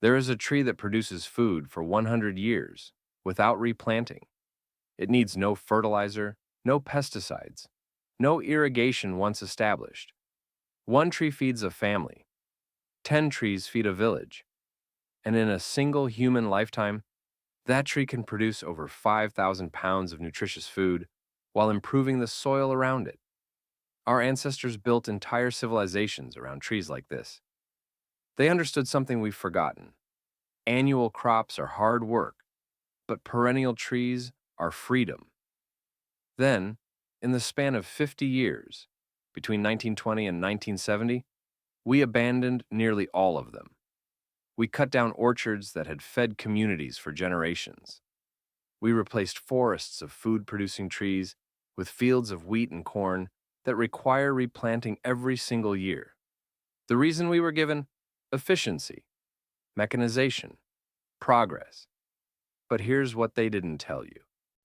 There is a tree that produces food for 100 years without replanting. It needs no fertilizer, no pesticides, no irrigation once established. One tree feeds a family, 10 trees feed a village, and in a single human lifetime, that tree can produce over 5,000 pounds of nutritious food while improving the soil around it. Our ancestors built entire civilizations around trees like this. They understood something we've forgotten. Annual crops are hard work, but perennial trees are freedom. Then, in the span of 50 years, between 1920 and 1970, we abandoned nearly all of them. We cut down orchards that had fed communities for generations. We replaced forests of food-producing trees with fields of wheat and corn that require replanting every single year. The reason we were given? Efficiency, mechanization, progress. But here's what they didn't tell you.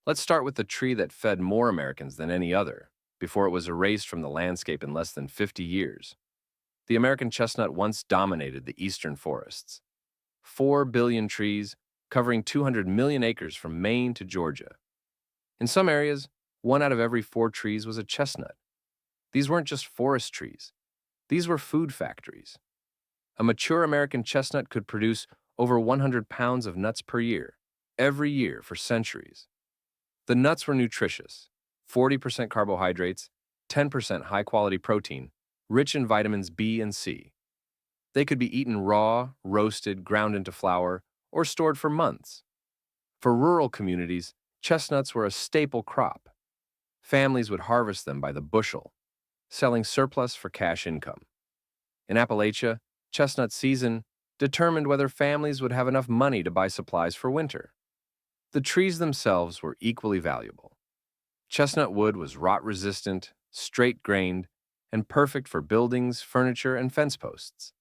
Let's start with the tree that fed more Americans than any other before it was erased from the landscape in less than 50 years. The American chestnut once dominated the eastern forests. 4 billion trees, covering 200 million acres from Maine to Georgia. In some areas, 1 out of every 4 trees was a chestnut. These weren't just forest trees. These were food factories. A mature American chestnut could produce over 100 pounds of nuts per year, every year for centuries. The nuts were nutritious, 40% carbohydrates, 10% high-quality protein, rich in vitamins B and C. They could be eaten raw, roasted, ground into flour, or stored for months. For rural communities, chestnuts were a staple crop. Families would harvest them by the bushel, selling surplus for cash income. In Appalachia, chestnut season determined whether families would have enough money to buy supplies for winter. The trees themselves were equally valuable. Chestnut wood was rot-resistant, straight-grained, and perfect for buildings, furniture, and fence posts.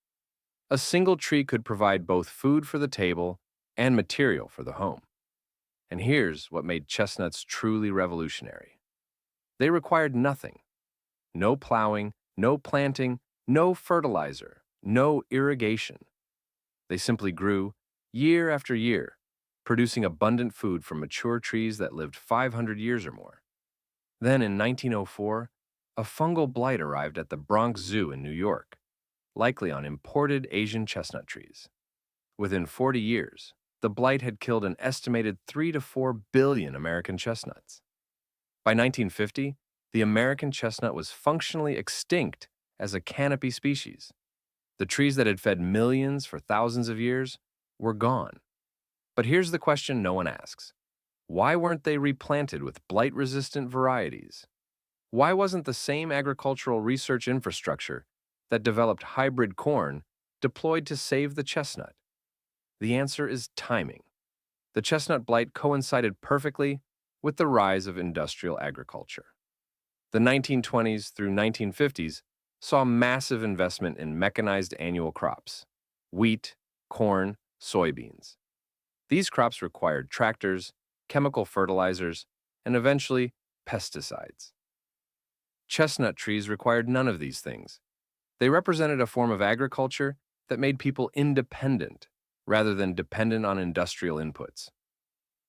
A single tree could provide both food for the table and material for the home. And here's what made chestnuts truly revolutionary. They required nothing. No plowing, no planting, no fertilizer, no irrigation. They simply grew, year after year, producing abundant food from mature trees that lived 500 years or more. Then in 1904, a fungal blight arrived at the Bronx Zoo in New York, likely on imported Asian chestnut trees. Within 40 years, the blight had killed an estimated 3 to 4 billion American chestnuts. By 1950, the American chestnut was functionally extinct as a canopy species. The trees that had fed millions for thousands of years were gone. But here's the question no one asks. Why weren't they replanted with blight-resistant varieties? Why wasn't the same agricultural research infrastructure that developed hybrid corn deployed to save the chestnut? The answer is timing. The chestnut blight coincided perfectly with the rise of industrial agriculture. The 1920s through 1950s saw massive investment in mechanized annual crops: wheat, corn, soybeans. These crops required tractors, chemical fertilizers, and eventually pesticides. Chestnut trees required none of these things. They represented a form of agriculture that made people independent rather than dependent on industrial inputs.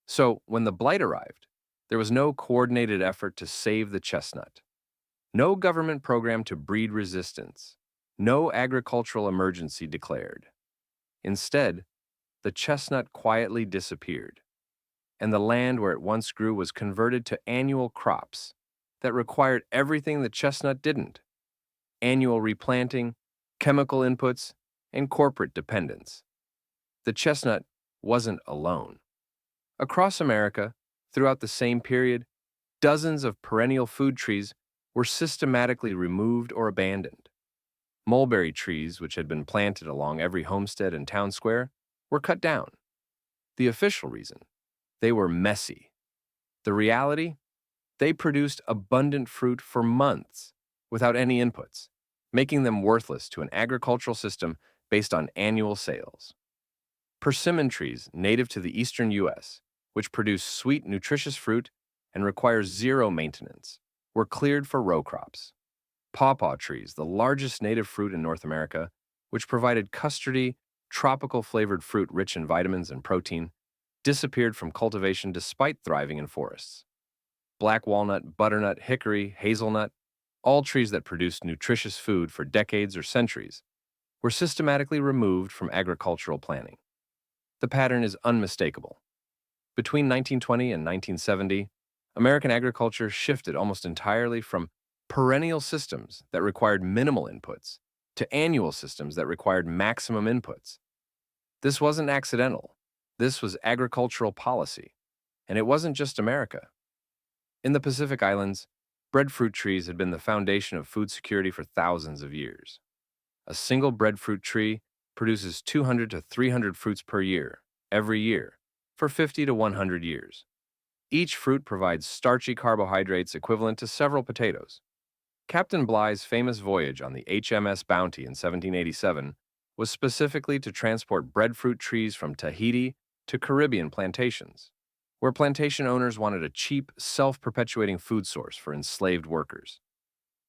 So, when the blight arrived, there was no coordinated effort to save the chestnut, no government program to breed resistance, no agricultural emergency declared. Instead, the chestnut quietly disappeared, and the land where it once grew was converted to annual crops that required everything the chestnut didn't: annual replanting, chemical inputs, and corporate dependence. The chestnut wasn't alone. Across America, throughout the same period, dozens of perennial food trees were systematically removed or abandoned. Mulberry trees, which had been planted along every homestead and town square, were cut down. The official reason? They were messy. The reality? They produced abundant fruit for months without any inputs, making them worthless to an agricultural system based on annual sales. Persimmon trees, native to the eastern U.S., which produce sweet, nutritious fruit and require zero maintenance, were cleared for row crops. Pawpaw trees, the largest native fruit in North America, which provided custardy tropical flavored fruit rich in vitamins and protein, disappeared from cultivation despite thriving in forests. Black walnut, butternut, hickory, hazelnut, all trees that produced nutritious food for decades or centuries, were systematically removed from agricultural planning. The pattern is unmistakable. Between 1920 and 1970, American agriculture shifted almost entirely from perennial systems that required minimal inputs to annual systems that required maximum inputs. This wasn't accidental. This was agricultural policy. And it wasn't just America. In the Pacific Islands, breadfruit trees had been the foundation of food security for thousands of years. A single breadfruit tree produces 200 to 300 fruits per year, every year, for 50 to 100 years. Each fruit provides starchy carbohydrates equivalent to several potatoes. Captain Bligh's famous voyage on the HMS Bounty in 1787 was specifically to transport breadfruit trees from Tahiti to Caribbean plantations, where plantation owners wanted a cheap, self-perpetuating food source for enslaved workers.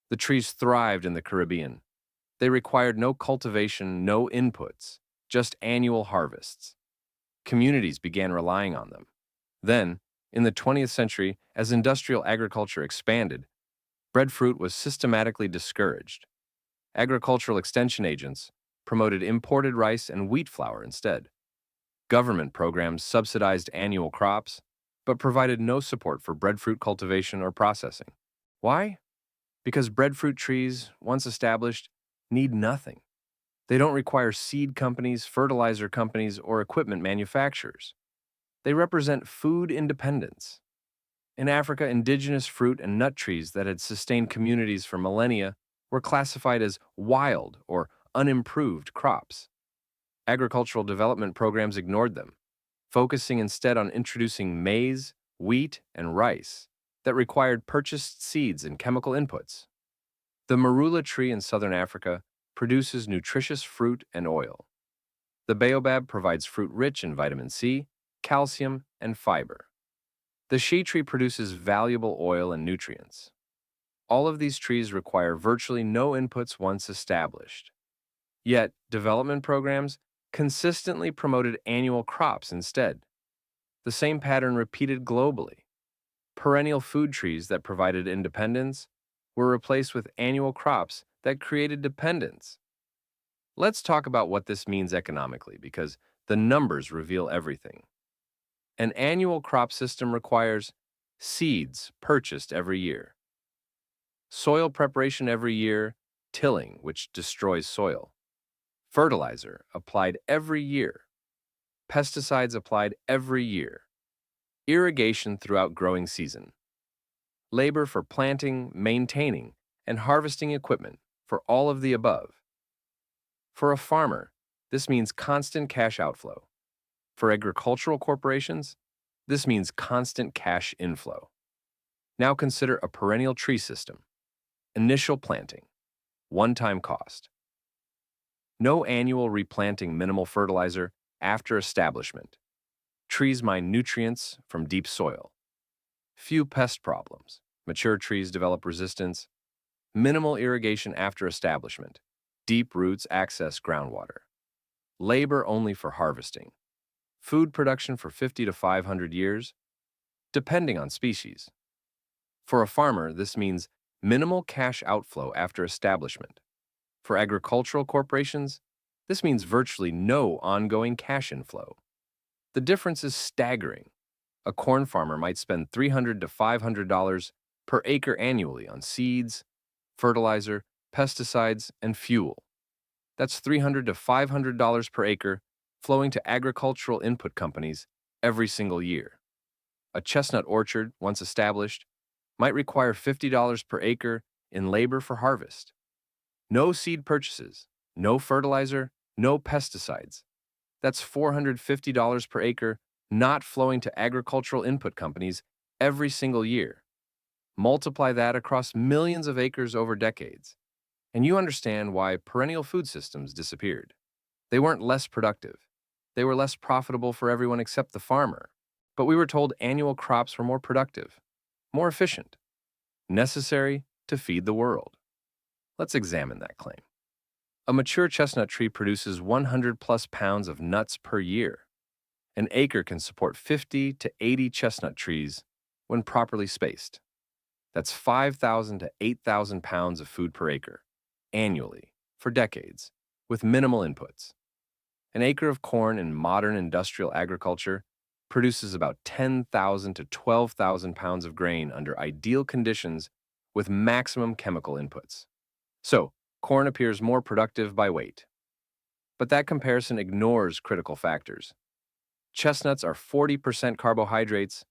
The trees thrived in the Caribbean. They required no cultivation, no inputs, just annual harvests. Communities began relying on them. Then, in the 20th century, as industrial agriculture expanded, breadfruit was systematically discouraged. Agricultural extension agents promoted imported rice and wheat flour instead. Government programs subsidized annual crops, but provided no support for breadfruit cultivation or processing. Why? Because breadfruit trees, once established, need nothing. They don't require seed companies, fertilizer companies, or equipment manufacturers. They represent food independence. In Africa, indigenous fruit and nut trees that had sustained communities for millennia were classified as wild or unimproved crops. Agricultural development programs ignored them, focusing instead on introducing maize, wheat, and rice that required purchased seeds and chemical inputs. The marula tree in southern Africa produces nutritious fruit and oil. The baobab provides fruit rich in vitamin C, calcium, and fiber. The shea tree produces valuable oil and nutrients. All of these trees require virtually no inputs once established. Yet, development programs consistently promoted annual crops instead. The same pattern repeated globally. Perennial food trees that provided independence were replaced with annual crops that created dependence. Let's talk about what this means economically, because the numbers reveal everything. An annual crop system requires seeds purchased every year, soil preparation every year, tilling, which destroys soil, fertilizer applied every year, pesticides applied every year, irrigation throughout growing season, labor for planting, maintaining, and harvesting equipment for all of the above. For a farmer, this means constant cash outflow. For agricultural corporations, this means constant cash inflow. Now consider a perennial tree system. Initial planting. One-time cost. No annual replanting, minimal fertilizer after establishment. Trees mine nutrients from deep soil. Few pest problems. Mature trees develop resistance. Minimal irrigation after establishment. Deep roots access groundwater. Labor only for harvesting. Food production for 50 to 500 years, depending on species. For a farmer, this means minimal cash outflow after establishment. For agricultural corporations, this means virtually no ongoing cash inflow. The difference is staggering. A corn farmer might spend $300 to $500 per acre annually on seeds, fertilizer, pesticides, and fuel. That's $300 to $500 per acre flowing to agricultural input companies every single year. A chestnut orchard, once established, might require $50 per acre in labor for harvest. No seed purchases, no fertilizer, no pesticides. That's $450 per acre not flowing to agricultural input companies every single year. Multiply that across millions of acres over decades, and you understand why perennial food systems disappeared. They weren't less productive. They were less profitable for everyone except the farmer. But we were told annual crops were more productive, more efficient, necessary to feed the world. Let's examine that claim. A mature chestnut tree produces 100 plus pounds of nuts per year. An acre can support 50 to 80 chestnut trees when properly spaced. That's 5,000 to 8,000 pounds of food per acre, annually, for decades, with minimal inputs. An acre of corn in modern industrial agriculture produces about 10,000 to 12,000 pounds of grain under ideal conditions with maximum chemical inputs. So, corn appears more productive by weight. But that comparison ignores critical factors. Chestnuts are 40% carbohydrates,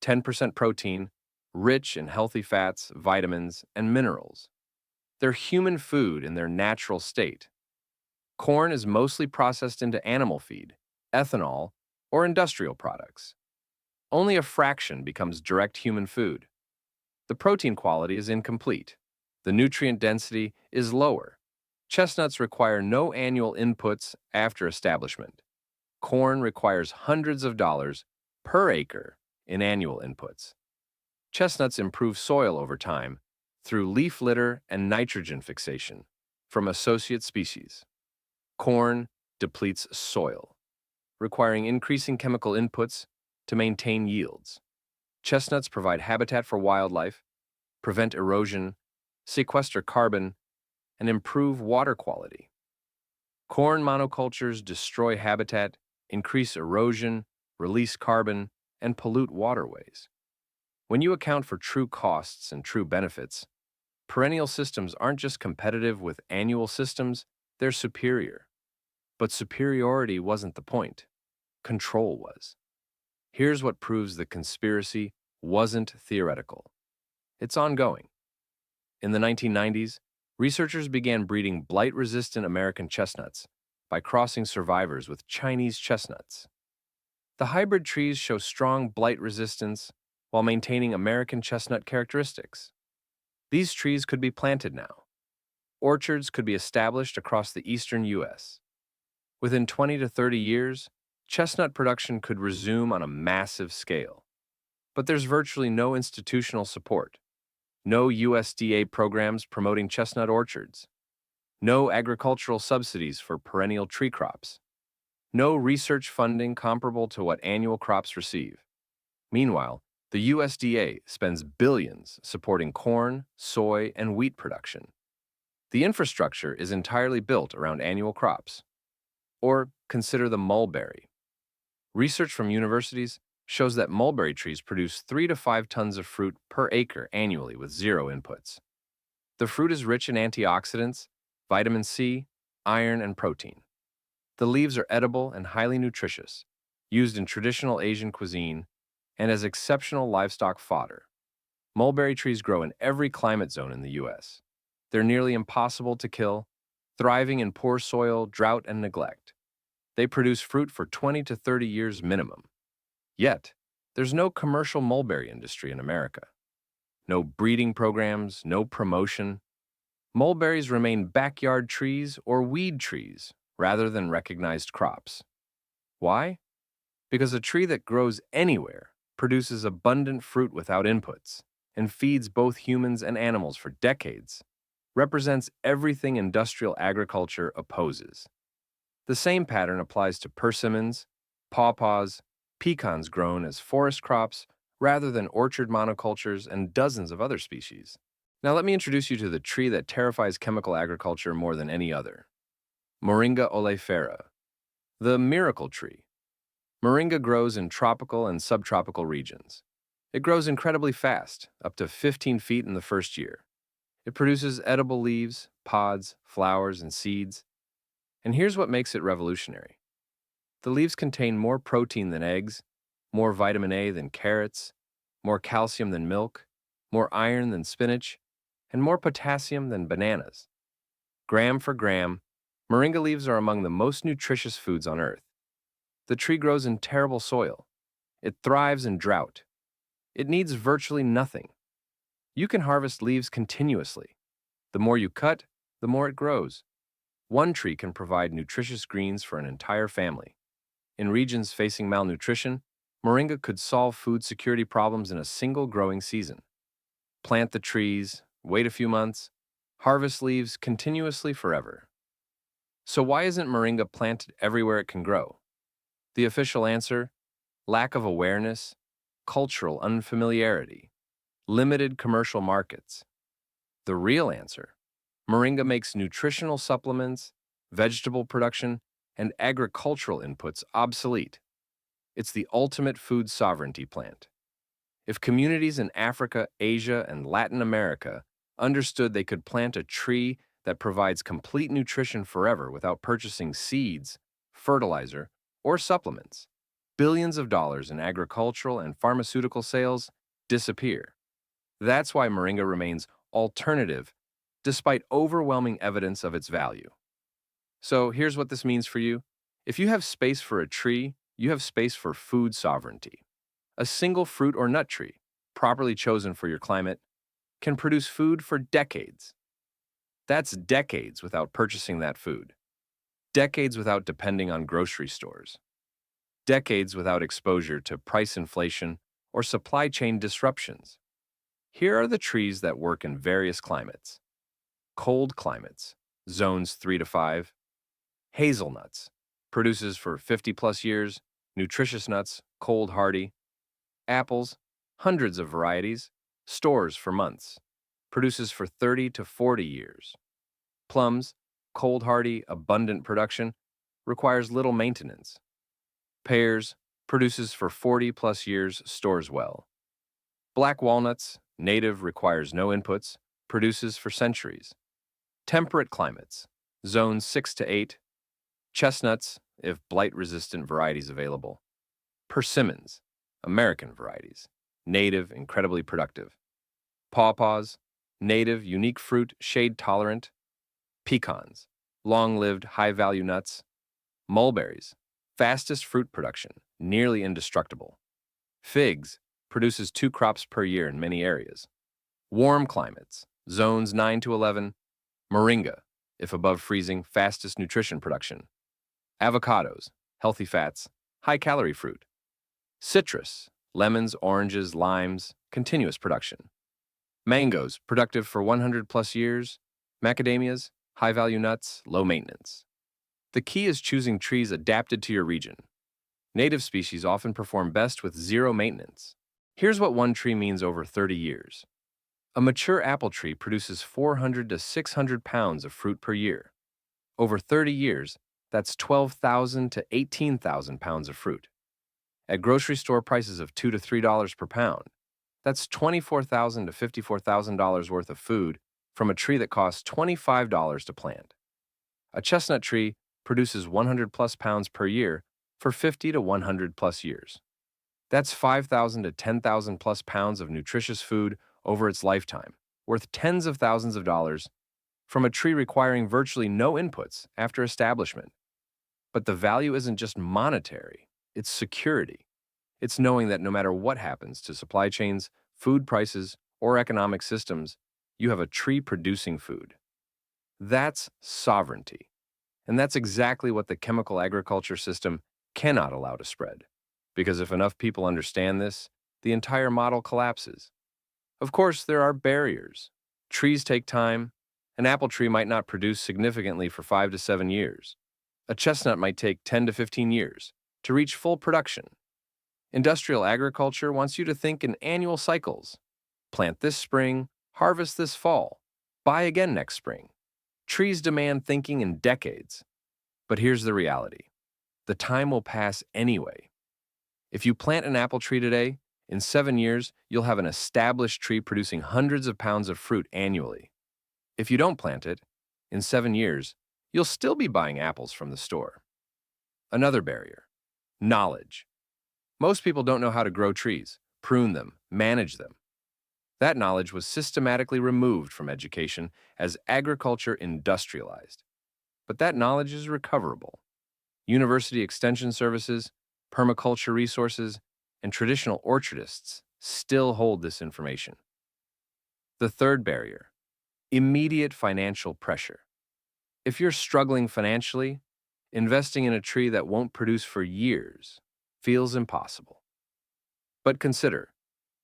10% protein, rich in healthy fats, vitamins, and minerals. They're human food in their natural state. Corn is mostly processed into animal feed, ethanol, or industrial products. Only a fraction becomes direct human food. The protein quality is incomplete. The nutrient density is lower. Chestnuts require no annual inputs after establishment. Corn requires hundreds of dollars per acre in annual inputs. Chestnuts improve soil over time through leaf litter and nitrogen fixation from associate species. Corn depletes soil, requiring increasing chemical inputs to maintain yields. Chestnuts provide habitat for wildlife, prevent erosion, sequester carbon, and improve water quality. Corn monocultures destroy habitat, increase erosion, release carbon, and pollute waterways. When you account for true costs and true benefits, perennial systems aren't just competitive with annual systems, they're superior. But superiority wasn't the point. Control was. Here's what proves the conspiracy wasn't theoretical. It's ongoing. In the 1990s, researchers began breeding blight-resistant American chestnuts by crossing survivors with Chinese chestnuts. The hybrid trees show strong blight resistance while maintaining American chestnut characteristics. These trees could be planted now. Orchards could be established across the eastern U.S. Within 20 to 30 years, chestnut production could resume on a massive scale. But there's virtually no institutional support, no USDA programs promoting chestnut orchards, no agricultural subsidies for perennial tree crops, no research funding comparable to what annual crops receive. Meanwhile, the USDA spends billions supporting corn, soy, and wheat production. The infrastructure is entirely built around annual crops. Or consider the mulberry. Research from universities shows that mulberry trees produce 3 to 5 tons of fruit per acre annually with zero inputs. The fruit is rich in antioxidants, vitamin C, iron, and protein. The leaves are edible and highly nutritious, used in traditional Asian cuisine and as exceptional livestock fodder. Mulberry trees grow in every climate zone in the U.S. They're nearly impossible to kill, thriving in poor soil, drought, and neglect. They produce fruit for 20 to 30 years minimum. Yet, there's no commercial mulberry industry in America. No breeding programs, no promotion. Mulberries remain backyard trees or weed trees rather than recognized crops. Why? Because a tree that grows anywhere produces abundant fruit without inputs and feeds both humans and animals for decades, represents everything industrial agriculture opposes. The same pattern applies to persimmons, pawpaws, pecans grown as forest crops rather than orchard monocultures and dozens of other species. Now let me introduce you to the tree that terrifies chemical agriculture more than any other. Moringa oleifera, the miracle tree. Moringa grows in tropical and subtropical regions. It grows incredibly fast, up to 15 feet in the first year. It produces edible leaves, pods, flowers, and seeds. And here's what makes it revolutionary. The leaves contain more protein than eggs, more vitamin A than carrots, more calcium than milk, more iron than spinach, and more potassium than bananas. Gram for gram, moringa leaves are among the most nutritious foods on Earth. The tree grows in terrible soil. It thrives in drought. It needs virtually nothing. You can harvest leaves continuously. The more you cut, the more it grows. One tree can provide nutritious greens for an entire family. In regions facing malnutrition, moringa could solve food security problems in a single growing season. Plant the trees, wait a few months, harvest leaves continuously forever. So why isn't moringa planted everywhere it can grow? The official answer: lack of awareness, cultural unfamiliarity, limited commercial markets. The real answer: moringa makes nutritional supplements, vegetable production, and agricultural inputs obsolete. It's the ultimate food sovereignty plant. If communities in Africa, Asia, and Latin America understood they could plant a tree that provides complete nutrition forever without purchasing seeds, fertilizer, or supplements, billions of dollars in agricultural and pharmaceutical sales disappear. That's why moringa remains alternative despite overwhelming evidence of its value. So here's what this means for you. If you have space for a tree, you have space for food sovereignty. A single fruit or nut tree, properly chosen for your climate, can produce food for decades. That's decades without purchasing that food. Decades without depending on grocery stores. Decades without exposure to price inflation or supply chain disruptions. Here are the trees that work in various climates. Cold climates, zones 3 to 5. Hazelnuts, produces for 50 plus years. Nutritious nuts, cold hardy. Apples, hundreds of varieties, stores for months. Produces for 30 to 40 years. Plums, cold hardy, abundant production, requires little maintenance. Pears, produces for 40 plus years, stores well. Black walnuts, native, requires no inputs, produces for centuries. Temperate climates, zones 6 to 8. Chestnuts, if blight-resistant varieties available. Persimmons, American varieties, native, incredibly productive. Pawpaws, native, unique fruit, shade-tolerant. Pecans, long-lived, high-value nuts. Mulberries, fastest fruit production, nearly indestructible. Figs, produces 2 crops per year in many areas. Warm climates, zones 9 to 11. Moringa, if above freezing, fastest nutrition production. Avocados, healthy fats, high-calorie fruit. Citrus, lemons, oranges, limes, continuous production. Mangoes, productive for 100 plus years. Macadamias, high-value nuts, low maintenance. The key is choosing trees adapted to your region. Native species often perform best with zero maintenance. Here's what one tree means over 30 years. A mature apple tree produces 400 to 600 pounds of fruit per year. Over 30 years, that's 12,000 to 18,000 pounds of fruit. At grocery store prices of $2 to $3 per pound, that's $24,000 to $54,000 worth of food from a tree that costs $25 to plant. A chestnut tree produces 100 plus pounds per year for 50 to 100 plus years. That's 5,000 to 10,000 plus pounds of nutritious food over its lifetime, worth tens of thousands of dollars from a tree requiring virtually no inputs after establishment. But the value isn't just monetary, it's security. It's knowing that no matter what happens to supply chains, food prices, or economic systems, you have a tree producing food. That's sovereignty. And that's exactly what the chemical agriculture system cannot allow to spread. Because if enough people understand this, the entire model collapses. Of course, there are barriers. Trees take time. An apple tree might not produce significantly for 5 to 7 years. A chestnut might take 10 to 15 years to reach full production. Industrial agriculture wants you to think in annual cycles. Plant this spring, harvest this fall, buy again next spring. Trees demand thinking in decades. But here's the reality. The time will pass anyway. If you plant an apple tree today, in 7 years, you'll have an established tree producing hundreds of pounds of fruit annually. If you don't plant it, in 7 years, you'll still be buying apples from the store. Another barrier: knowledge. Most people don't know how to grow trees, prune them, manage them. That knowledge was systematically removed from education as agriculture industrialized. But that knowledge is recoverable. University extension services, permaculture resources, and traditional orchardists still hold this information. The third barrier: immediate financial pressure. If you're struggling financially, investing in a tree that won't produce for years feels impossible. But consider,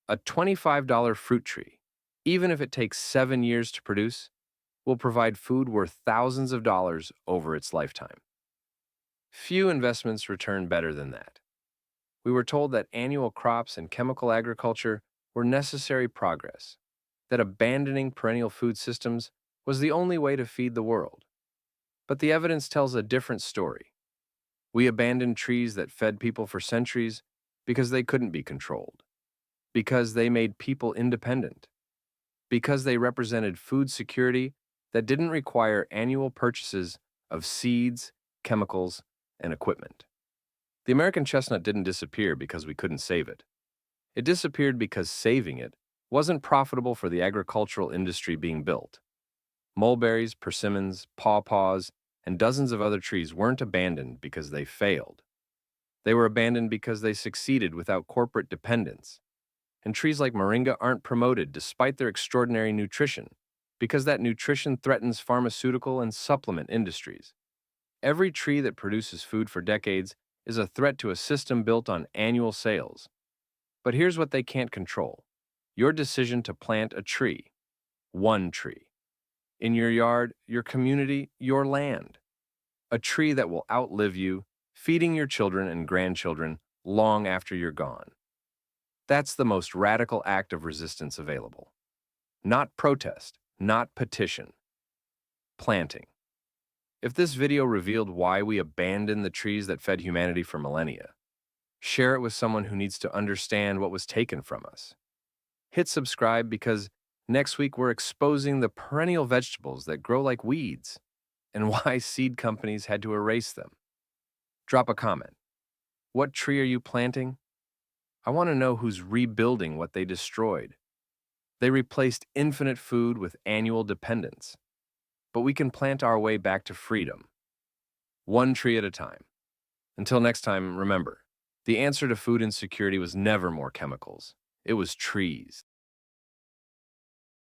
a $25 fruit tree, even if it takes 7 years to produce, will provide food worth thousands of dollars over its lifetime. Few investments return better than that. We were told that annual crops and chemical agriculture were necessary progress, that abandoning perennial food systems was the only way to feed the world. But the evidence tells a different story. We abandoned trees that fed people for centuries because they couldn't be controlled, because they made people independent, because they represented food security that didn't require annual purchases of seeds, chemicals, and equipment. The American chestnut didn't disappear because we couldn't save it. It disappeared because saving it wasn't profitable for the agricultural industry being built. Mulberries, persimmons, pawpaws, and dozens of other trees weren't abandoned because they failed. They were abandoned because they succeeded without corporate dependence. And trees like Moringa aren't promoted despite their extraordinary nutrition, because that nutrition threatens pharmaceutical and supplement industries. Every tree that produces food for decades is a threat to a system built on annual sales. But here's what they can't control: your decision to plant a tree. One tree. In your yard, your community, your land. A tree that will outlive you, feeding your children and grandchildren long after you're gone. That's the most radical act of resistance available. Not protest, not petition. Planting. If this video revealed why we abandoned the trees that fed humanity for millennia, share it with someone who needs to understand what was taken from us. Hit subscribe because next week we're exposing the perennial vegetables that grow like weeds and why seed companies had to erase them. Drop a comment. What tree are you planting? I want to know who's rebuilding what they destroyed. They replaced infinite food with annual dependence. But we can plant our way back to freedom, one tree at a time. Until next time, remember, the answer to food insecurity was never more chemicals. It was trees.